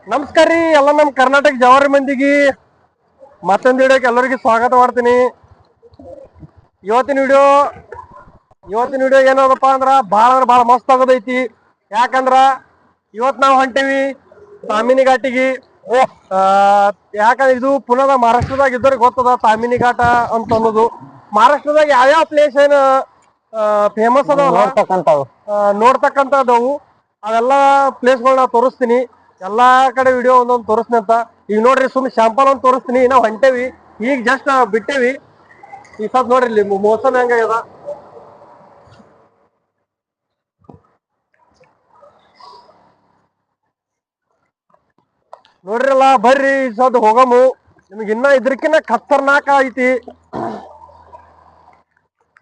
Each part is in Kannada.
ನಮಸ್ಕಾರ ರೀ ಎಲ್ಲ ನಮ್ಮ ಕರ್ನಾಟಕ ಜವಾರಿ ಮಂದಿಗೆ ಮತ್ತೊಂದು ವಿಡಿಯೋಕ್ಕೆ ಎಲ್ಲರಿಗೂ ಸ್ವಾಗತ ಮಾಡ್ತೀನಿ. ಇವತ್ತಿನ ವಿಡಿಯೋ ಏನದಪ್ಪ ಅಂದ್ರ ಭಾಳ ಮಸ್ತ್ ಆಗೋದೈತಿ. ಯಾಕಂದ್ರ ಇವತ್ತು ನಾವು ಹೊಂಟೇವಿ ತಾಮಿನಿ ಘಾಟಿಗೆ. ಯಾಕಂದ್ರೆ ಇದು ಪುನಃ ಮಹಾರಾಷ್ಟ್ರದಾಗ ಇದ್ದವ್ರಿಗೆ ಗೊತ್ತದ ತಾಮಿನಿ ಘಾಟ ಅಂತ ಅನ್ನೋದು. ಮಹಾರಾಷ್ಟ್ರದಾಗ ಯಾವ್ಯಾವ ಪ್ಲೇಸ್ ಏನು ಫೇಮಸ್ ಅದಾವ ನೋಡ್ತಕ್ಕಂಥದ್ದವು ಅವೆಲ್ಲ ಪ್ಲೇಸ್ಗಳನ್ನ ತೋರಿಸ್ತೀನಿ. ಎಲ್ಲಾ ಕಡೆ ವಿಡಿಯೋ ಒಂದೊಂದು ತೋರಿಸ್ತೀನಿ ಅಂತ. ಈಗ ನೋಡ್ರಿ ಸುಮ್ಮನೆ ಶಾಂಪಲ್ ಒಂದು ತೋರಿಸ್ತೀನಿ. ನಾವು ಹೊಂಟೇವಿ, ಈಗ ಜಸ್ಟ್ ಬಿಟ್ಟೇವಿ. ಈ ಸತ್ ನೋಡ್ರಿ ಇಲ್ಲಿ ಮೋಸಮ್ ಹೆಂಗಾಗ್ಯದ ನೋಡ್ರಿಲ್ಲ. ಬರ್ರಿ ಈ ಸದ್ ಹೋಗಮು. ನಿಮ್ಗೆ ಇನ್ನ ಇದ್ರಕಿನ್ನ ಖತರ್ನಾಕ ಐತಿ.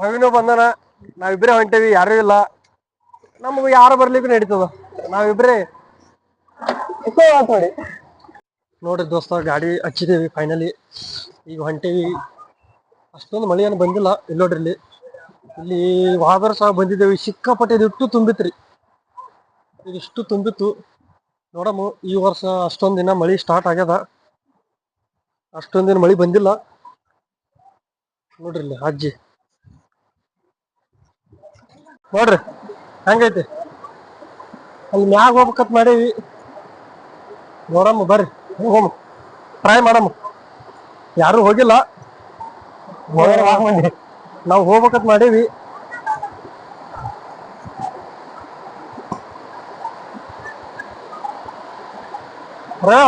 ಹೊವಿನೂ ಬಂದನ, ನಾವಿಬ್ರೇ ಹೊಂಟೇವಿ, ಯಾರು ಇಲ್ಲ. ನಮ್ಗೆ ಯಾರು ಬರ್ಲಿಕ್ಕೂ ನಡೀತದ, ನಾವಿಬ್ರೇ ನೋಡಿ. ನೋಡ್ರಿ ದೋಸ್ತ, ಗಾಡಿ ಹಚ್ಚಿದೇವಿ ಫೈನಲಿ. ಈಗ ಹೊಂಟೇವಿ. ಅಷ್ಟೊಂದು ಮಳೆ ಏನು ಬಂದಿಲ್ಲ. ಇಲ್ಲಿ ನೋಡ್ರಿ, ಇಲ್ಲಿ ವಾದರ ಸಹ ಬಂದಿದ್ದೇವೆ. ಸಿಕ್ಕಾಪಟ್ಟೆ ಇಟ್ಟು ತುಂಬಿತ್ರಿ, ಇದಿಷ್ಟು ತುಂಬಿತ್ತು. ನೋಡಮ್ಮ, ಈ ವರ್ಷ ಅಷ್ಟೊಂದು ದಿನ ಮಳಿ ಸ್ಟಾರ್ಟ್ ಆಗ್ಯದ. ಅಷ್ಟೊಂದ್ ದಿನ ಮಳಿ ಬಂದಿಲ್ಲ. ನೋಡ್ರಿ ಇಲ್ಲಿ ಅಜ್ಜಿ, ನೋಡ್ರಿ ಹೆಂಗೈತಿ. ಅಲ್ಲಿ ಮ್ಯಾಗ ಹೋಗ್ಬೇಕತ್ ಮಾಡೇವಿ. ನೋಡಮ್ಮ, ಬರ್ರಿ ಹೋಗಮ್ಮ, ಟ್ರೈ ಮಾಡಮ್ಮ. ಯಾರು ಹೋಗಿಲ್ಲ, ನಾವು ಹೋಗ್ಬೇಕತ್ ಮಾಡೇವಿ.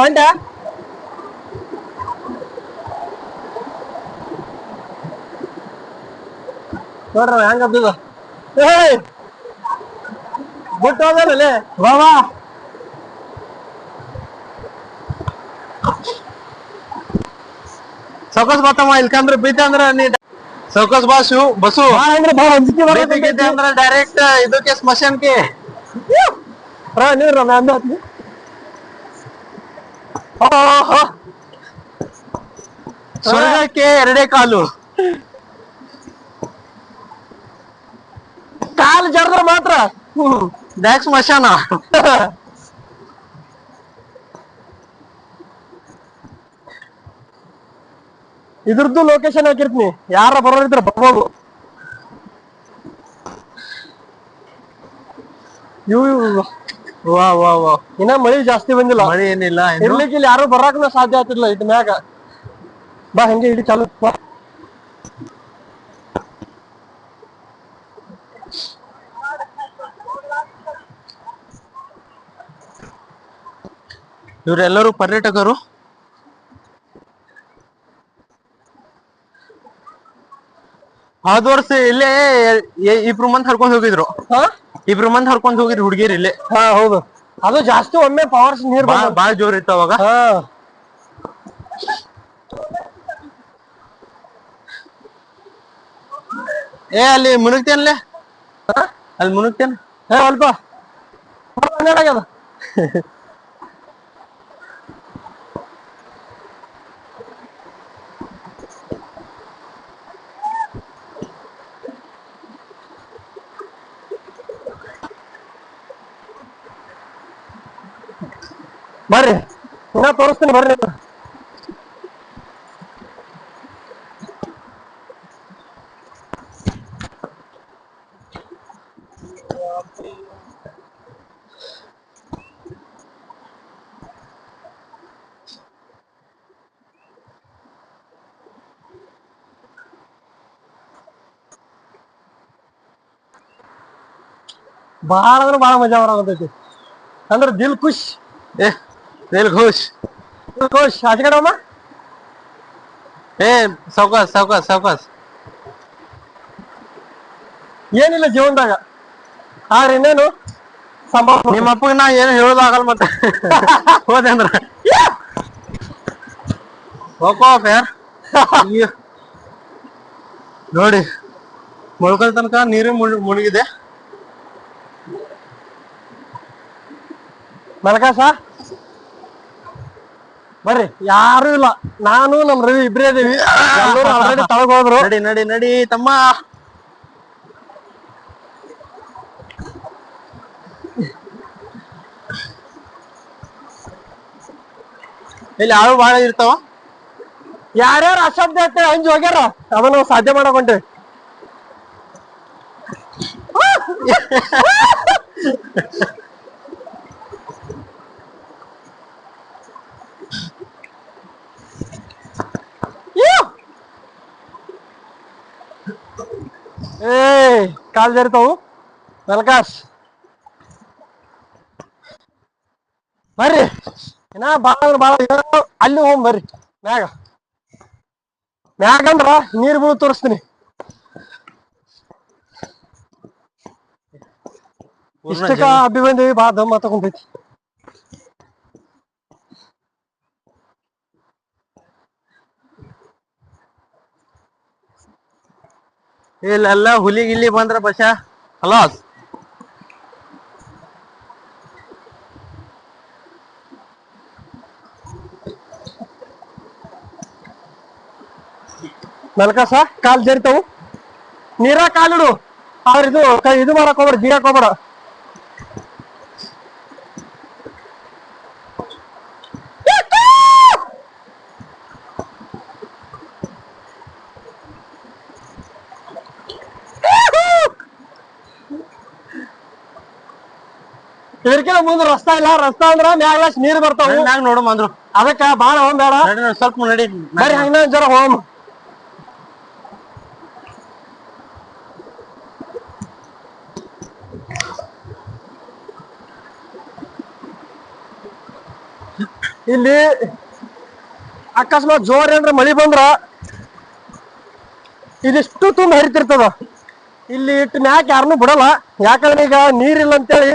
ಹೊಂಟ ನೋಡ್ರ ಹೆಂಗ ಬಿಟ್ಟ ಹೋಗಲ್ಲ ಬಾಬಾ. ಸೌಕಸ್ ಬತ್ತಮ್ಮ, ಇಲ್ಕಂದ್ರೆ ಬೀತ ಅಂದ್ರ ನೀ ಸೌಕಸ್ ಬಾಸು ಬಸ್ಸು ಅಂದ್ರೆ ಡೈರೆಕ್ಟ್ ಇದಕ್ಕೆ ಸ್ಮಶಾನ್ಕೆ ನೀವ್ರ ಸ್ವರ್ಗಕ್ಕೆ ಎರಡೇ ಕಾಲು ಜರ್ದ್ರ ಮಾತ್ರ ದ್ಯಾಕ್ ಸ್ಮಶಾನ. ಇದ್ರದ್ದು ಲೊಕೇಶನ್ ಹಾಕಿರ್ತೀನಿ, ಯಾರ ಬರೋರಿದ್ರೆ ಬರ್ಬೋದು. ವಾ ವಾ ವಾ, ಇನ್ನ ಮಳಿ ಜಾಸ್ತಿ ಬಂದಿಲ್ಲ, ಮಳಿ ಏನಿಲ್ಲ ಇರ್ಲಿಕ್ಕೆ ಇಲ್ಲಿ ಯಾರು ಬರಾಕನ ಸಾಧ್ಯ ಆಗ್ತಿರ್ಲಿಲ್ಲ. ಇದ್ ಮ್ಯಾಗ ಬಾ, ಹೆಂಗೆ ಇಡಿ ಚಾಲು. ಇವರೆಲ್ಲರೂ ಪರ್ಯಟಕರು. ಹೋದ ವರ್ಷ ಇಲ್ಲೇ ಇಬ್ರು ಮಂದಿ ಹರ್ಕೊಂಡ್ ಹೋಗಿದ್ರು. ಇಬ್ರು ಮಂದಿ ಹರ್ಕೊಂಡ್ ಹೋಗಿದ್ರು ಹುಡ್ಗಿರ್ ಇಲ್ಲೇ. ಹಾ ಹೌದು, ಅದು ಜಾಸ್ತಿ ಒಮ್ಮೆ ಪವರ್ಸ್ ನೀರ್ ಬಾಳ ಜೋರ್ ಇತ್ತು ಅವಾಗ. ಅಲ್ಲಿ ಮುನುಗ್ತೇನ್ಲೆ, ಅಲ್ಲಿ ಮುನುಗ್ತೇನ್ ಅಲ್ಪ ಆಗ್ಯದ. ಬರ್ರಿ, ಇನ್ನ ತೋರಿಸ್ತೀನಿ ಬರ್ರಿ. ಬಾಳ ಅಂದ್ರೆ ಬಾಳ ಮಜಾ ಬರಾಕತೈತಿ. ಅಂದ್ರೆ ದಿಲ್ ಖುಷ್, ದಿಲ್ ಖುಷ್. ಖುಷ್ ಆಚೆ ಕಡೆ ಅಮ್ಮ. ಸಾವ್ಕಾಸ್ ಸಾವ್ಕಾಸ್ ಸಾವ್ಕಾಸ್. ಏನಿಲ್ಲ ಜೀವನದಾಗ, ಆದ್ರೆ ಇನ್ನೇನು ನಿಮ್ಮ ಅಪ್ಪಗೆ ನಾ ಏನು ಹೇಳೋದಾಗಲ್ಲ ಮತ್ತೆ. ಹೋದೆ ಅಂದ್ರ ನೋಡಿ, ಮೊಳ್ಕಲ್ ತನಕ ನೀರು ಮುಳುಗಿದೆ. ಮಲ್ಕಾಸ ಬರ್ರಿ, ಯಾರು ಇಲ್ಲ, ನಾನು ನಮ್ ರವಿ ಇಬ್ರೇ ಇದೀವಿ. ಎಲ್ಲರೂ ಆಲ್ರೆಡಿ ತಳಗ್ ಹೋದ್ರು. ನಡಿ ನಡಿ ನಡಿ ತಮ್ಮ. ಇಲ್ಲಿ ಆಳು ಬಾಳ ಇರ್ತಾವ. ಯಾರ್ಯಾರು ಅಶಬ್ದ ಐತೆ ಹಂಜ್ ಹೋಗ್ಯಾರ ಅದನ್ನ ನಾವು ಸಾಧ್ಯ ಮಾಡಕ್ ಹೊಂಟೇವಿ. ಏ ಕಾಲ್ ಜಾರಿತಾವು ವೆಲ್ಕಾಸ್ ಬರ್ರಿ ಇನ್ನ ಬಾಳ ಅಲ್ಲಿ ಹೋಗ್ ಬರ್ರಿ ಮ್ಯಾಗಂದ್ರ ನೀರ್ ಬೀಳು ತೋರಿಸ್ತೀನಿ. ಇಷ್ಟಕ್ಕ ಅಬ್ಬಿ ಬಂದೇವಿ ಬಾ ದಮ್ಮ ತಗೊಂಡೈತಿ. ಇಲ್ಲೆಲ್ಲ ಹುಲಿ ಗಿಲ್ಲಿ ಬಂದ್ರ ಬಸ ಹಲಾಸ್. ಮೆಲ್ಕಾಸ ಕಾಲ್ ಜರಿತಾವು ನೀರ ಕಾಲಿಡು ಅವ್ರ ಇದು ಮಾಡಕ್ ಹೋಗ್ಬೇಡ ಜಿಗಾಕ್ ಹೋಗ್ಬೇಡ. ಇದಕ್ಕೆಲ್ಲ ಮುಂದೆ ರಸ್ತಾ ಇಲ್ಲ. ರಸ್ತಾ ಅಂದ್ರ ಮ್ಯಾಗ ನೀರ್ ಬರ್ತಾವ. ನೋಡಮ್ ಅಂದ್ರು ಅದಕ್ಕ ಬಾಳ ಹೋಗ್ ಬೇಡ ಸ್ವಲ್ಪ ನಡಿ ಬರ್ರಿ ಹಂಗ ಜರ ಹೋಮ್. ಇಲ್ಲಿ ಅಕಸ್ಮಾತ್ ಜೋರ್ ಏನ್ರ ಮಳಿ ಬಂದ್ರ ಇದಿಷ್ಟು ತುಂಬ ಹರಿತಿರ್ತದ. ಇಲ್ಲಿ ಇಟ್ಟು ಮ್ಯಾಕ್ ಯಾರನ್ನೂ ಬಿಡಲ್ಲ. ಯಾಕಂದ್ರೆ ಈಗ ನೀರಿಲ್ಲ ಅಂತೇಳಿ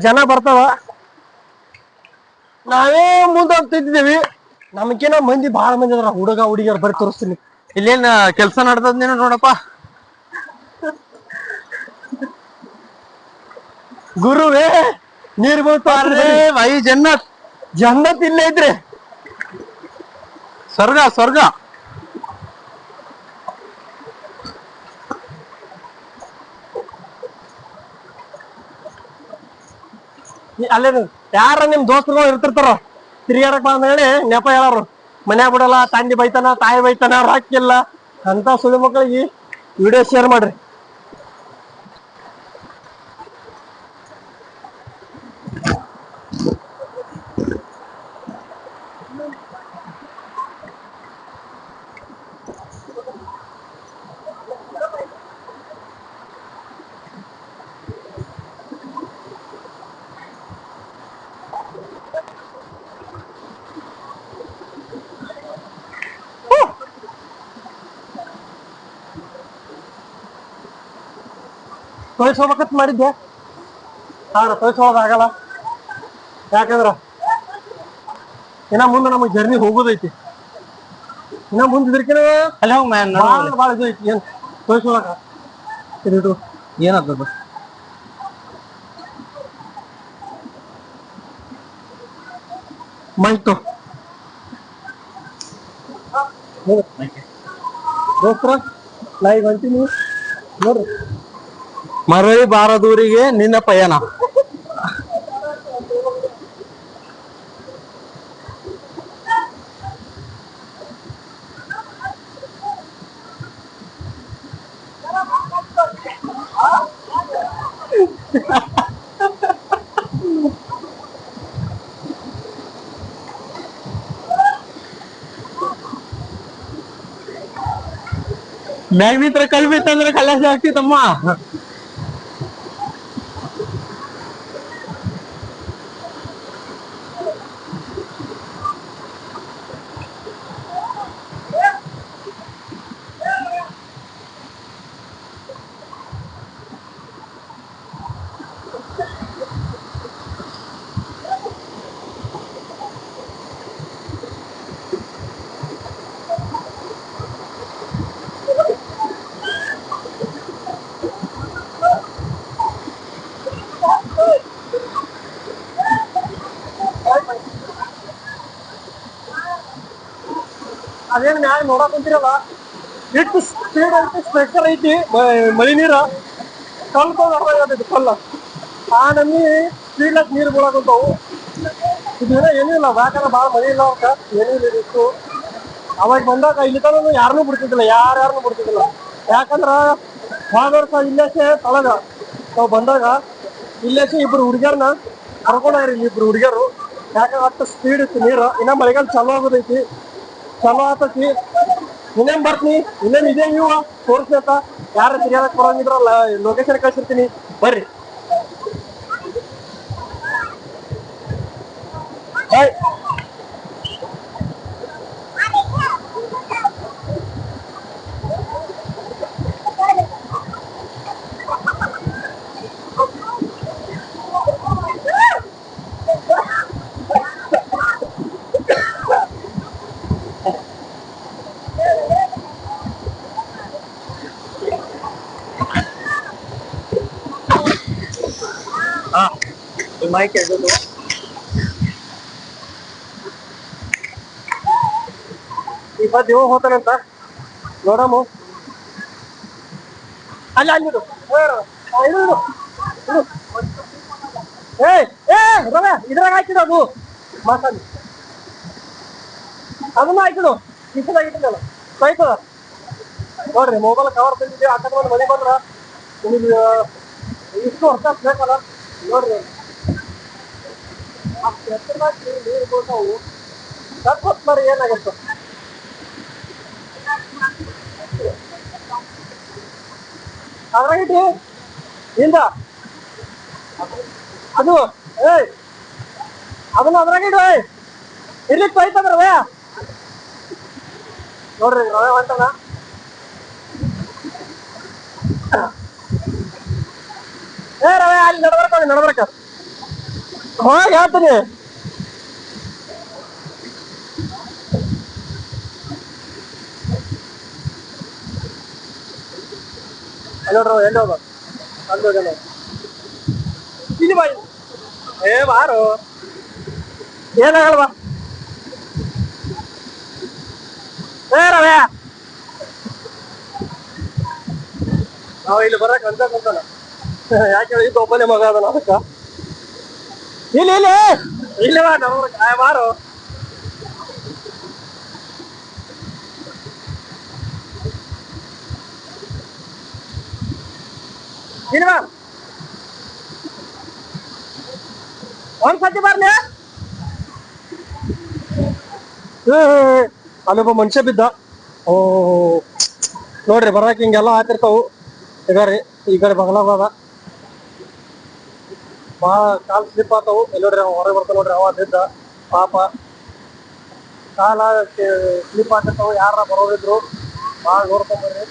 ಜನ ಬರ್ತಾವ. ನಾವೇ ಮುಂದೋಗ್ತಿದ್ದೀವಿ. ನಮ್ಗೇನ ಮಂದಿ ಬಾಳ ಮಂದಿ ಅದ್ರ ಹುಡುಗ ಹುಡುಗಿಯರ್ ಬರೀ ತೋರಿಸ್ತೀನಿ. ಇಲ್ಲೇನ್ ಕೆಲ್ಸ ನಡ್ದದ್ ನೀನು ನೋಡಪ್ಪ. ಗುರುವೇ ನೀರ್ ಬೀಳ್ತಾರ್ರಿ ವೈ ಜನ್ನತ್ ಜನ್ನತ್ ಇಲ್ಲೇ ಐತ್ರಿ. ಸ್ವರ್ಗ ಸ್ವರ್ಗ. ಅಲ್ಲೇ ಯಾರ ನಿಮ್ ದೋಸ್ತರುಗಳು ಇರ್ತಿರ್ತಾರ ತಿರ್ಗಾಡಕ್ ಬಾ ಅಂತ ಹೇಳಿ ನೆಪ ಹೇಳಾರು. ಮನ್ಯಾಗ ಬಿಡಲ್ಲ, ತಂದಿ ಬೈತಾನ, ತಾಯಿ ಬೈತಾನ, ರಾಕಿಲ್ಲ ಅಂತ ಸುಳಿ ಮಕ್ಕಳಿಗೆ ವಿಡಿಯೋ ಶೇರ್ ಮಾಡ್ರಿ. ತೊಯ್ಸ್ಕೋಬೇಕತ್ ಮಾಡಿದ್ದೆ ತೊಯ್ಸ್ಕೊಳ್ಳೋದಾಗಲ್ಲ. ಯಾಕಂದ್ರ ಇನ್ನ ಮುಂದೆ ನಮಗ್ ಜರ್ನಿ ಹೋಗೋದೈತಿ. ಇನ್ನ ಮುಂದೆ ಇದ್ರಕಿನ ಅಲ್ಲಿ ಹೋಗ್ ಭಾಳ ಇದು ಐತಿ. ಏನ್ ತೊಯ್ಸ್ಕೊಳಕ ಇದು ಏನಾಗ್ತದ ಮೈತು ದೋಸ್ತ್ರ ನಾ ಈಗ ಹೊಂಟೀನಿ ನೋಡ್ರಿ. ಮರಳಿ ಬಾರದೂರಿಗೆ ನಿನ್ನ ಪಯಣ. ಮ್ಯಾಗ್ ನಿಂತ್ರ ಕಲ್ ಬಿತ್ತಂದ್ರೆ ಕಲ್ಲಾಸ ಆಗ್ತಿತ್ತಮ್ಮ. ಅದೇನ್ ಮ್ಯಾಗ ನೋಡಕ್ ಕುಂತಿರಲ್ಲ ಎಷ್ಟು ಸ್ಪೀಡ್ ಐತಿ, ಸ್ಟ್ರೆಕ್ಕರ್ ಐತಿ. ಮಳಿ ನೀರ ಕಲ್ಲು ಕಲ್ಲ ಆ ನಮ್ಮಿ ಸ್ಪೀಡ್ಲಾಕ್ ನೀರು ಬೀಳಾಕಂತಾವು. ಇದೇನೋ ಏನೂ ಇಲ್ಲ, ಯಾಕಂದ್ರೆ ಭಾಳ ಮಳೆ ಇಲ್ಲ ಅವಕ್ಕ, ಏನೂ ಇಲ್ಲ ಇತ್ತು. ಅವಾಗ ಬಂದಾಗ ಇಲ್ಲಿ ತನಕ ಯಾರನ್ನೂ ಬಿಡ್ತಿದ್ದಿಲ್ಲ, ಯಾರ್ಯಾರನ್ನೂ ಬಿಡ್ತಿದ್ದಿಲ್ಲ. ಯಾಕಂದ್ರ ಹೋದ ವರ್ಷ ಇಲ್ಲೇಸೆ ತಳಗ ನಾವು ಬಂದಾಗ ಇಲ್ಲೇಸೆ ಇಬ್ರು ಹುಡುಗಿಯರ್ನ ಕರ್ಕೊಂಡಾಗ್ರಿ, ಇಲ್ಲಿ ಇಬ್ರು ಹುಡುಗಿಯರು. ಯಾಕಂದ್ರೆ ಅಷ್ಟು ಸ್ಪೀಡ್ ಇತ್ತು ನೀರು. ಇನ್ನ ಮಳೆಗಾಲ ಚಲೋ ಆಗೋದೈತಿ, ಚಲೋ ಆತತಿ. ಇನ್ನೇನ್ ಬರ್ತೀನಿ, ಇನ್ನೇನ್ ಇದೇ ನೀವು ತೋರಿಸ್ಬೇಕ. ಯಾರು ತಿರ್ಗಾಡಕ್ ಬರೋಂಗಿದ್ರಲ್ಲ, ಲೊಕೇಶನ್ ಕಳ್ಸಿರ್ತೀನಿ, ಬರ್ರಿ. ಬಾಯ್. ಮೈಕ್ ಎದ್ದು ಈಗ ದೇವ ಹೋತಾನಂತ ನೋಡಮ್ಮ. ಅಲ್ಲಿ ಅಲ್ಲಿಡು ರವೆ ಇದ್ರಾಗ ಹಾಕಿಡು, ಅದು ಮಾತಾಡಿ ಅದನ್ನ ಹಾಕಿಡು. ಕಿಸದಾಗ ಇಟ್ಟಿದ್ದಲ್ಲ ಕೈತದ ನೋಡ್ರಿ. ಮೊಬೈಲ್ ಕವರ್ ತಂದಿದ್ದೀವಿ, ಆ ಕಡೆ ಮನೆ ಬಂದ್ರ ನಿಮಗೆ ಇಷ್ಟು ವರ್ಷ ಬೇಕಲ್ಲ ನೋಡ್ರಿ. ಅಷ್ಟು ಎತ್ತರದಾಗಿ ನೀರು ಬೋತಾವು ತಪ್ಪತ್ತಾರೆ, ಏನಾಗತ್ತೆ ಅದ್ರಾಗಿಟ್ಟು ಇಂದ ಅದು. ಅದನ್ನ ಅದ್ರಾಗಿಡು, ಇರ್ಲಿಕ್ಕೆ ತೊಯ್ತದ ರವೆ. ನೋಡ್ರಿ ರವೆ ಹೊಂಟದ. ರವೆ ಅಲ್ಲಿ ನಡ್ಬರ್ಕ ಹೋಗಿ ಹೇಳ್ತೀನಿ. ನೋಡ್ರ ಎಲ್ಲಿ ಹೋಗ ಅಲ್ಲಿ ಹೋಗ ಇಲ್ಲಿ ಬಾ. ಬಾರು ಏನಾಗಲ್ವಾ ರವೆ. ನಾವು ಇಲ್ಲಿ ಬರಕ್ ಅಂತ ಕುಂತಲ್ಲ, ಯಾಕೆ ಇದು ಒಬ್ಬನೇ ಮಗ ಅದನ ಅದಕ್ಕ. ಇಲ್ಲಿ ಇಲ್ಲಿ ಇಲ್ಲಿ ಬಾ ಬಾರು. ಇಲ್ಲಿ ಬಾ ಒಂದ್ಸತಿ ಬರ್ಲಿ. ಅಲ್ಲೊಬ್ಬ ಮನುಷ್ಯ ಬಿದ್ದ. ಓ ನೋಡ್ರಿ ಬರಾಕ್ ಹಿಂಗೆಲ್ಲ ಹಾಕಿರ್ತಾವು. ಈಗ ರೀ ಈ ಕಡೆ ಬಗಲಾಗ ಭಾಳ ಕಾಲ್ ಸ್ಲಿಪ್ ಆಗ್ತಾವು. ಎಲ್ಲಿ ನೋಡ್ರಿ ಅವ ಹೊರಗೆ ಬರ್ತಾವ ನೋಡ್ರಿ, ಅವ ಬಿದ್ದ ಪಾಪ. ಕಾಲ ಸ್ಲಿಪ್ ಆಗ್ತಿರ್ತಾವು. ಯಾರ ಬರೋದಿದ್ರು ಭಾಳ ನೋಡ್ಕೊಂಬರ್ರಿ.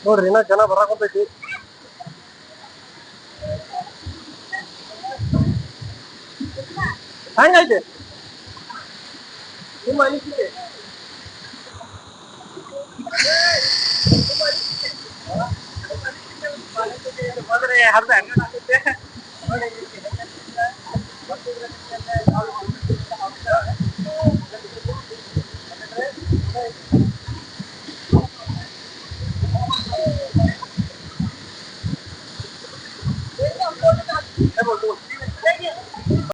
ನೋಡ್ರಿ ಇನ್ನ ಜನ ಬರಾಕಂತೈತಿ. ಹಂಗೈತಿ ನಿಮ್ಮ ಅನಿಸಿಕೆ?